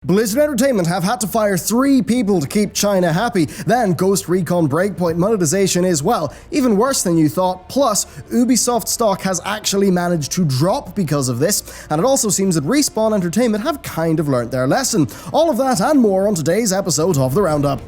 Blizzard Entertainment have had to fire 3 people to keep China happy. Then Ghost Recon Breakpoint monetization is, well, even worse than you thought. Plus, Ubisoft stock has actually managed to drop because of this. And it also seems that Respawn Entertainment have kind of learnt their lesson. All of that and more on today's episode of The Roundup.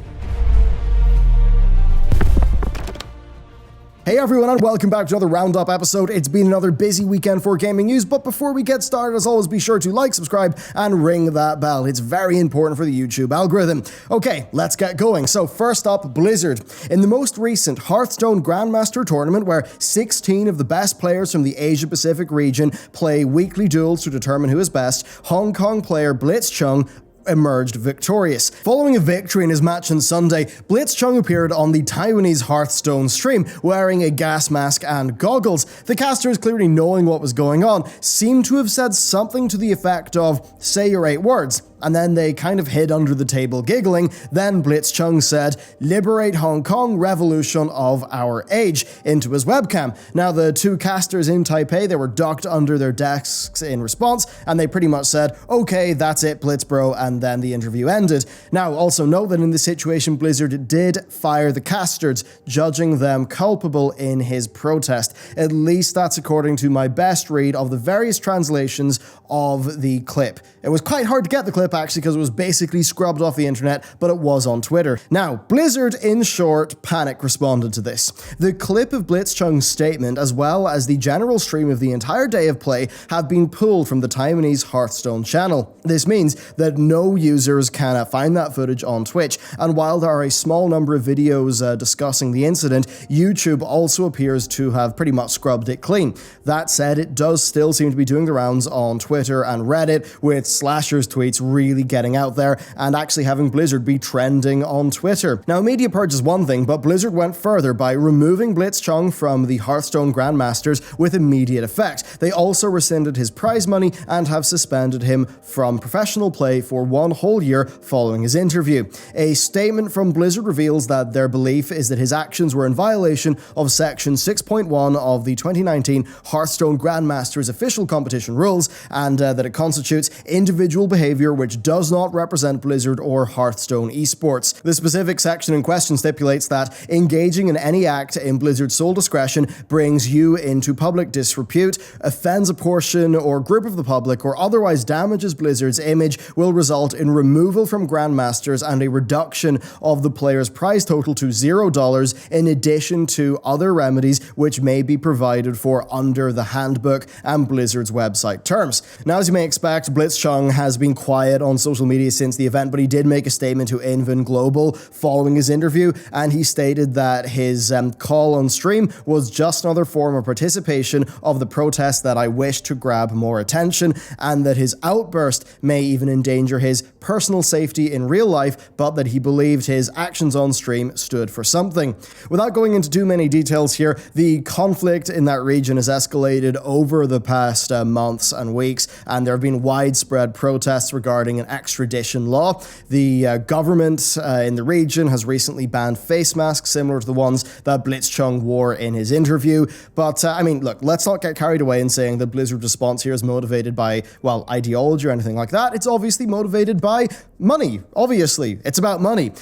Hey everyone, and welcome back to another Roundup episode. It's been another busy weekend for gaming news, but before we get started, as always, be sure to like, subscribe, and ring that bell. It's very important for the YouTube algorithm. Okay, let's get going. So first up, Blizzard. In the most recent Hearthstone Grandmaster tournament, where 16 of the best players from the Asia-Pacific region play weekly duels to determine who is best, Hong Kong player Blitzchung emerged victorious. Following a victory in his match on Sunday, Blitzchung appeared on the Taiwanese Hearthstone stream wearing a gas mask and goggles. The casters, clearly knowing what was going on, seemed to have said something to the effect of, "Say your 8 words." And then they kind of hid under the table giggling. Then Blitzchung said, "Liberate Hong Kong, revolution of our age," into his webcam. Now the 2 casters in Taipei, they were ducked under their desks in response, and they pretty much said, "Okay, that's it, Blitz bro," and then the interview ended. Now also note that in this situation, Blizzard did fire the casters, judging them culpable in his protest. At least that's according to my best read of the various translations of the clip. It was quite hard to get the clip actually because it was basically scrubbed off the internet, but it was on Twitter. Now, Blizzard, in short, panic responded to this. The clip of Blitzchung's statement, as well as the general stream of the entire day of play, have been pulled from the Taiwanese Hearthstone channel. This means that no users can find that footage on Twitch, and while there are a small number of videos discussing the incident, YouTube also appears to have pretty much scrubbed it clean. That said, it does still seem to be doing the rounds on Twitter and Reddit, with Slasher's tweets really getting out there and actually having Blizzard be trending on Twitter. Now, a media purge is one thing, but Blizzard went further by removing Blitzchung from the Hearthstone Grandmasters with immediate effect. They also rescinded his prize money and have suspended him from professional play for 1 whole year following his interview. A statement from Blizzard reveals that their belief is that his actions were in violation of Section 6.1 of the 2019 Hearthstone Grandmasters official competition rules, and that it constitutes individual behavior which does not represent Blizzard or Hearthstone esports. The specific section in question stipulates that engaging in any act in Blizzard's sole discretion brings you into public disrepute, offends a portion or group of the public, or otherwise damages Blizzard's image, will result in removal from Grandmasters and a reduction of the player's prize total to $0, in addition to other remedies which may be provided for under the handbook and Blizzard's website terms. Now, as you may expect, Blitzchung has been quiet on social media since the event, but he did make a statement to Invin Global following his interview, and he stated that his call on stream was just another form of participation of the protest that I wish to grab more attention, and that his outburst may even endanger his personal safety in real life, but that he believed his actions on stream stood for something. Without going into too many details here, the conflict in that region has escalated over the past months and weeks, and there have been widespread protests regarding an extradition law. The government in the region has recently banned face masks similar to the ones that Blitzchung wore in his interview. But, I mean, look, let's not get carried away in saying that Blizzard's response here is motivated by, well, ideology or anything like that. It's obviously motivated by money. Obviously, it's about money.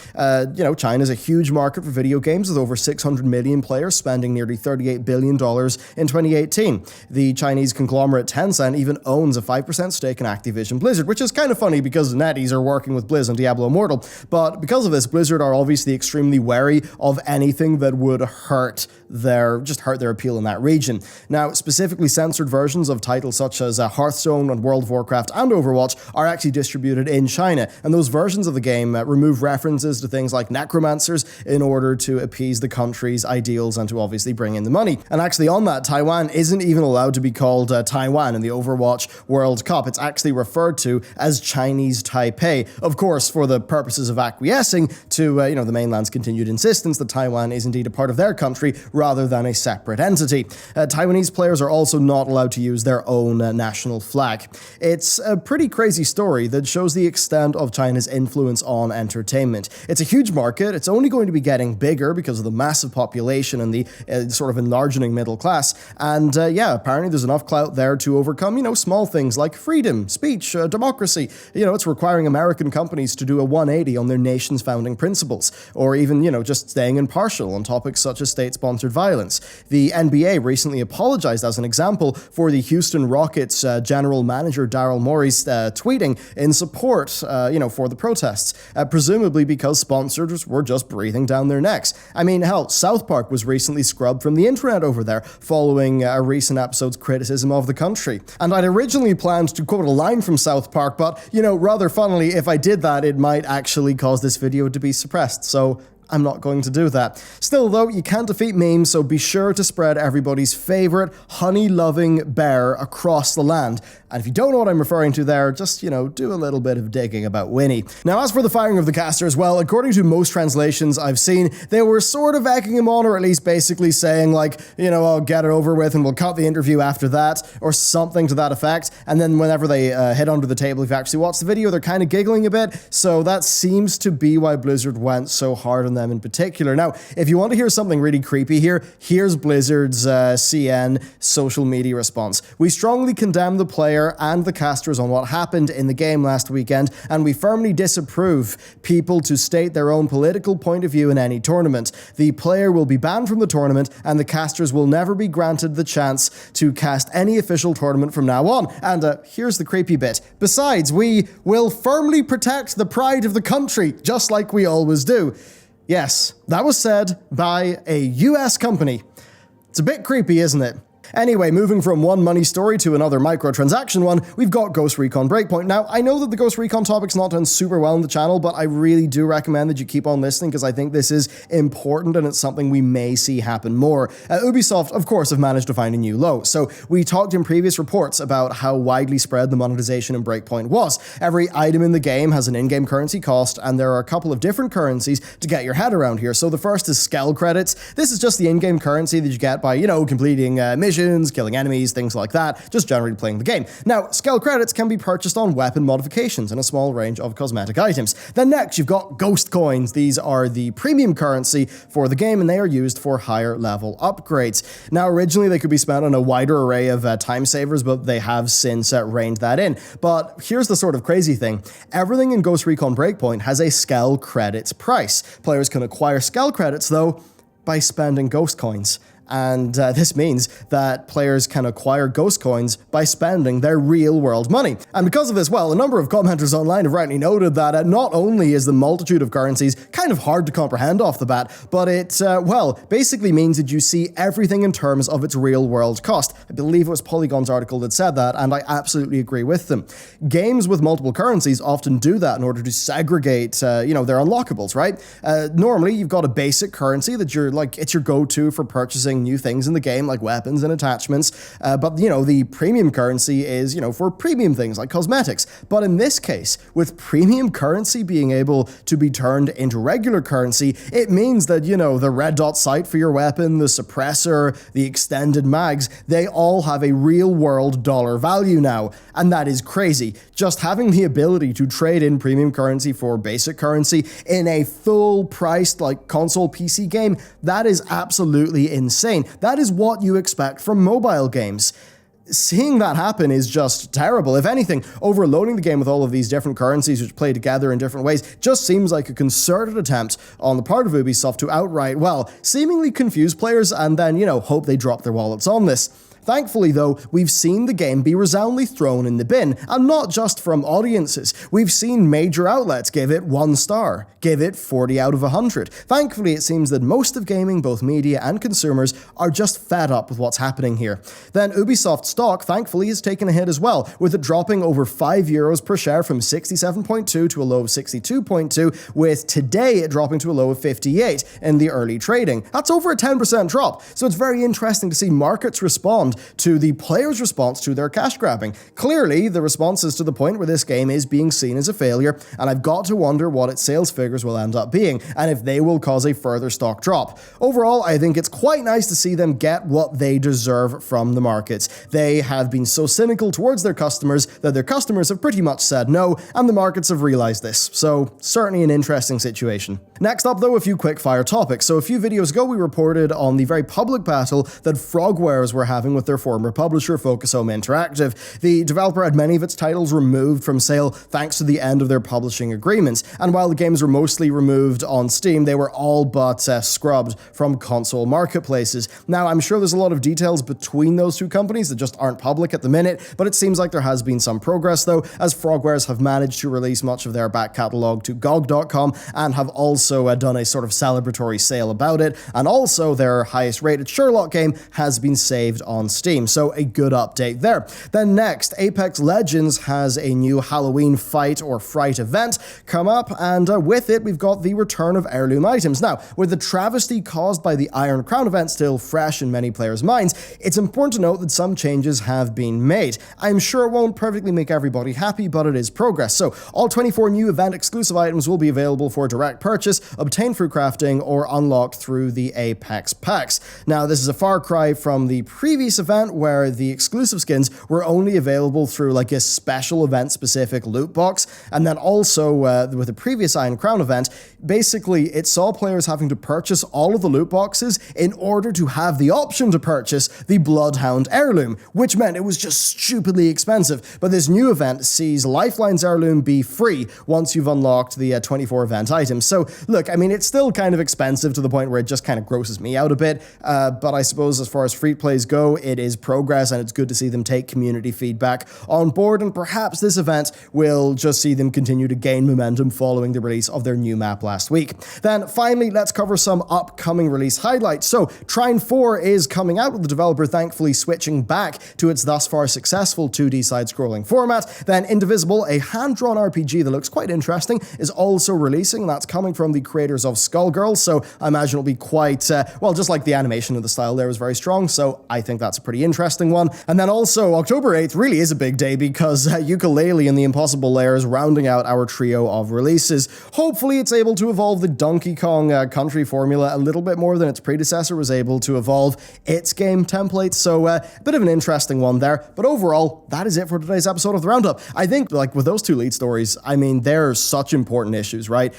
China's a huge market for video games with over 600 million players spending nearly $38 billion in 2018. The Chinese conglomerate Tencent even owns a 5% stake in Activision Blizzard, which is kind of funny because NetEase are working with Blizz on Diablo Immortal. But because of this, Blizzard are obviously extremely wary of anything that would hurt their appeal in that region. Now, specifically censored versions of titles such as Hearthstone and World of Warcraft and Overwatch are actually distributed in China, and those versions of the game remove references to things like necromancers in order to appease the country's ideals and to obviously bring in the money. And actually on that, Taiwan isn't even allowed to be called Taiwan in the Overwatch World Cup. It's actually referred to as Chinese Taipei, of course, for the purposes of acquiescing to the mainland's continued insistence that Taiwan is indeed a part of their country rather than a separate entity. Taiwanese players are also not allowed to use their own national flag. It's a pretty crazy story that shows the extent of China's influence on entertainment. It's a huge market. It's only going to be getting bigger because of the massive population and the sort of enlarging middle class. And apparently there's enough clout there to overcome, small things like freedom, speech, democracy. it's requiring American companies to do a 180 on their nation's founding principles, or even, just staying impartial on topics such as state-sponsored violence. The NBA recently apologized, as an example, for the Houston Rockets general manager Daryl Morey's tweeting in support, for the protests, presumably because sponsors were just breathing down their necks. I mean, hell, South Park was recently scrubbed from the internet over there, following a recent episode's criticism of the country. And I'd originally planned to quote a line from South Park, but, rather funnily, if I did that, it might actually cause this video to be suppressed, so I'm not going to do that. Still though, you can't defeat memes, so be sure to spread everybody's favorite honey-loving bear across the land. And if you don't know what I'm referring to there, just, do a little bit of digging about Winnie. Now, as for the firing of the casters, well, according to most translations I've seen, they were sort of egging him on, or at least basically saying like, I'll get it over with and we'll cut the interview after that, or something to that effect. And then whenever they hit under the table, if you actually watch the video, they're kind of giggling a bit. So that seems to be why Blizzard went so hard on them in particular. Now, if you want to hear something really creepy here, here's Blizzard's CN social media response. We strongly condemn the player and the casters on what happened in the game last weekend, and we firmly disapprove people to state their own political point of view in any tournament. The player will be banned from the tournament, and the casters will never be granted the chance to cast any official tournament from now on. And here's the creepy bit. Besides, we will firmly protect the pride of the country, just like we always do. Yes, that was said by a US company. It's a bit creepy, isn't it? Anyway, moving from one money story to another microtransaction one, we've got Ghost Recon Breakpoint. Now, I know that the Ghost Recon topic's not done super well on the channel, but I really do recommend that you keep on listening because I think this is important and it's something we may see happen more. Ubisoft, of course, have managed to find a new low. So we talked in previous reports about how widely spread the monetization in Breakpoint was. Every item in the game has an in-game currency cost, and there are a couple of different currencies to get your head around here. So the first is Skell credits. This is just the in-game currency that you get by, completing missions, killing enemies, things like that, just generally playing the game. Now, Skell credits can be purchased on weapon modifications and a small range of cosmetic items. Then next, you've got Ghost coins. These are the premium currency for the game, and they are used for higher level upgrades. Now, originally, they could be spent on a wider array of time savers, but they have since reined that in. But here's the sort of crazy thing. Everything in Ghost Recon Breakpoint has a Skell credits price. Players can acquire Skell credits, though, by spending Ghost coins. And this means that players can acquire Ghost coins by spending their real-world money. And because of this, well, a number of commenters online have rightly noted that not only is the multitude of currencies kind of hard to comprehend off the bat, but it, basically means that you see everything in terms of its real-world cost. I believe it was Polygon's article that said that, and I absolutely agree with them. Games with multiple currencies often do that in order to segregate, their unlockables, right? Normally, you've got a basic currency that it's your go-to for purchasing new things in the game, like weapons and attachments, but the premium currency is, for premium things like cosmetics. But in this case, with premium currency being able to be turned into regular currency, it means that, the red dot sight for your weapon, the suppressor, the extended mags, they all have a real world dollar value now, and that is crazy. Just having the ability to trade in premium currency for basic currency in a full priced console PC game, that is absolutely insane. That is what you expect from mobile games. Seeing that happen is just terrible. If anything, overloading the game with all of these different currencies which play together in different ways just seems like a concerted attempt on the part of Ubisoft to outright, seemingly confuse players and then, hope they drop their wallets on this. Thankfully, though, we've seen the game be resoundingly thrown in the bin, and not just from audiences. We've seen major outlets give it 1 star, give it 40 out of 100. Thankfully, it seems that most of gaming, both media and consumers, are just fed up with what's happening here. Then Ubisoft stock, thankfully, has taken a hit as well, with it dropping over €5 per share from 67.2 to a low of 62.2, with today it dropping to a low of 58 in the early trading. That's over a 10% drop, so it's very interesting to see markets respond to the players' response to their cash grabbing. Clearly, the response is to the point where this game is being seen as a failure, and I've got to wonder what its sales figures will end up being, and if they will cause a further stock drop. Overall, I think it's quite nice to see them get what they deserve from the markets. They have been so cynical towards their customers that their customers have pretty much said no, and the markets have realized this. So, certainly an interesting situation. Next up, though, a few quickfire topics. So, a few videos ago, we reported on the very public battle that Frogwares were having with with their former publisher, Focus Home Interactive. The developer had many of its titles removed from sale thanks to the end of their publishing agreements, and while the games were mostly removed on Steam, they were all but scrubbed from console marketplaces. Now, I'm sure there's a lot of details between those two companies that just aren't public at the minute, but it seems like there has been some progress though, as Frogwares have managed to release much of their back catalogue to GOG.com and have also done a sort of celebratory sale about it, and also their highest rated Sherlock game has been saved on Steam, so a good update there. Then next, Apex Legends has a new Halloween Fight or Fright event come up, and with it we've got the return of heirloom items. Now, with the travesty caused by the Iron Crown event still fresh in many players' minds, it's important to note that some changes have been made. I'm sure it won't perfectly make everybody happy, but it is progress. So all 24 new event exclusive items will be available for direct purchase, obtained through crafting, or unlocked through the Apex packs. Now, this is a far cry from the previous event where the exclusive skins were only available through like a special event specific loot box, and then also with the previous Iron Crown event, basically it saw players having to purchase all of the loot boxes in order to have the option to purchase the Bloodhound heirloom, which meant it was just stupidly expensive. But this new event sees Lifeline's heirloom be free once you've unlocked the 24 event items. So look, I mean, it's still kind of expensive to the point where it just kind of grosses me out a bit, but I suppose as far as free plays go, it is progress, and it's good to see them take community feedback on board, and perhaps this event will just see them continue to gain momentum following the release of their new map last week. Then finally, let's cover some upcoming release highlights. So Trine 4 is coming out, with the developer thankfully switching back to its thus far successful 2D side-scrolling format. Then Indivisible, a hand-drawn RPG that looks quite interesting, is also releasing. That's coming from the creators of Skullgirls, so I imagine it'll be quite, well, just like the animation of the style there is very strong, so I think that's a pretty interesting one. And then also, October 8th really is a big day because Yooka-Laylee and the Impossible Lair is rounding out our trio of releases. Hopefully it's able to evolve the Donkey Kong country formula a little bit more than its predecessor was able to evolve its game template, so a bit of an interesting one there. But overall, that is it for today's episode of The Roundup. I think, like, with those two lead stories, I mean, they're such important issues, right?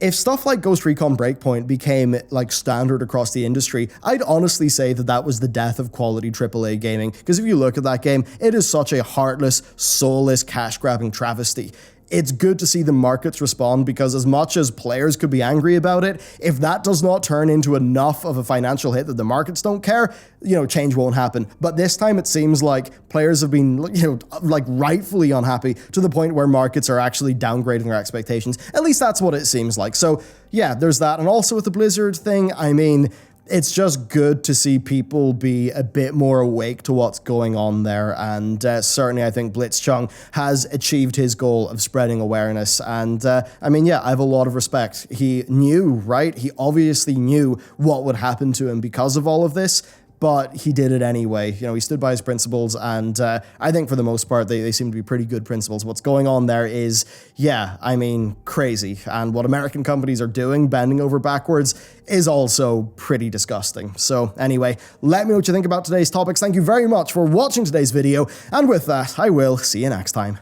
If stuff like Ghost Recon Breakpoint became like standard across the industry, I'd honestly say that that was the death of quality AAA gaming, because if you look at that game, it is such a heartless, soulless, cash-grabbing travesty. It's good to see the markets respond, because as much as players could be angry about it, if that does not turn into enough of a financial hit that the markets don't care, you know, change won't happen. But this time it seems like players have been, you know, like rightfully unhappy to the point where markets are actually downgrading their expectations. At least that's what it seems like. So yeah, there's that. And also with the Blizzard thing, I mean, it's just good to see people be a bit more awake to what's going on there, and certainly I think Blitzchung has achieved his goal of spreading awareness, and I mean, yeah, I have a lot of respect. He knew, right? He obviously knew what would happen to him because of all of this, but he did it anyway. You know, he stood by his principles, and I think for the most part, they seem to be pretty good principles. What's going on there is, yeah, I mean, crazy. And what American companies are doing, bending over backwards, is also pretty disgusting. So anyway, let me know what you think about today's topics. Thank you very much for watching today's video, and with that, I will see you next time.